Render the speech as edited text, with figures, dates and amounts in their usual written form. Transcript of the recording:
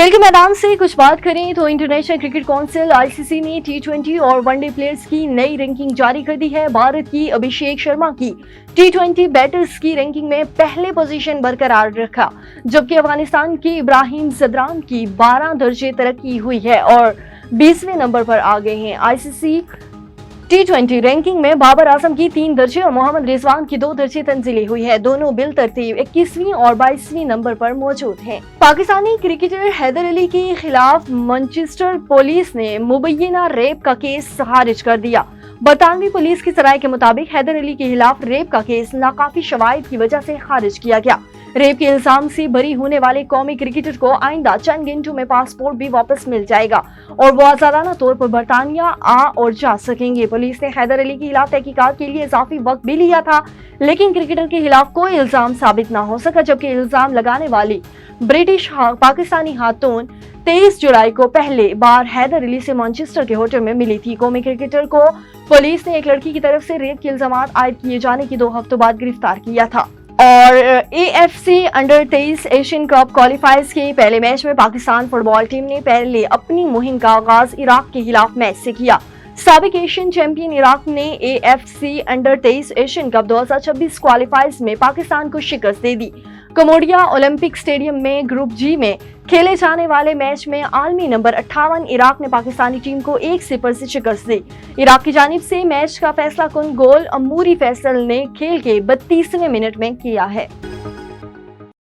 खेल के मैदान से कुछ बात करें तो इंटरनेशनल क्रिकेट काउंसिल आईसीसी ने टी20 और वनडे प्लेयर्स की नई रैंकिंग जारी कर दी है। भारत की अभिषेक शर्मा की टी20 बैटर्स की रैंकिंग में पहले पोजीशन बरकरार रखा, जबकि अफगानिस्तान के इब्राहिम जदरान की 12 दर्जे तरक्की हुई है और 20वें नंबर पर आ गए हैं। आईसीसी टी20 रैंकिंग में बाबर आजम की 3 दर्जे और मोहम्मद रिजवान की 2 दर्जे तंजीली हुई है। दोनों बिल तरतीब 21वीं और 22वीं नंबर पर मौजूद हैं। पाकिस्तानी क्रिकेटर हैदर अली के खिलाफ मैनचेस्टर पुलिस ने मुबैना रेप का केस खारिज कर दिया। बरतानवी पुलिस की सराय के मुताबिक हैदर अली के खिलाफ रेप का केस नाकाफी शवाहिद की वजह से खारिज किया गया। रेप के इल्जाम से बरी होने वाले कौमी क्रिकेटर को आइंदा चंद घंटों में पासपोर्ट भी वापस मिल जाएगा और वो आजादाना तौर पर बरतानिया आ और जा सकेंगे। पुलिस ने हैदर अली के खिलाफ तहकीकात के लिए इजाफी वक्त भी लिया था, लेकिन क्रिकेटर के खिलाफ कोई इल्जाम साबित न हो सका, जबकि इल्जाम लगाने वाली ब्रिटिश पाकिस्तानी खातून 23 जुलाई को पहले बार हैदर अली से मैनचेस्टर के होटल में मिली थी। कौमी क्रिकेटर को पुलिस ने एक लड़की की तरफ से रेप के इल्जाम आयद किए जाने के 2 हफ्तों बाद गिरफ्तार किया था। और एएफसी अंडर 23 एशियन कप क्वालिफायर्स के पहले मैच में पाकिस्तान फुटबॉल टीम ने पहले अपनी मुहिम का आगाज इराक के खिलाफ मैच से किया। साबिक एशियन चैंपियन इराक ने एएफसी अंडर 23 एशियन कप 2026 क्वालिफायर्स में पाकिस्तान को शिकस्त दे दी। कमोडिया ओलंपिक स्टेडियम में ग्रुप जी में खेले जाने वाले मैच में आलमी नंबर 58 इराक ने पाकिस्तानी टीम को 1-0 से शिकस्त दी। इराक की जानिब से मैच का फैसला कुन गोल अमूरी फैसल ने खेल के 32वें मिनट में किया है।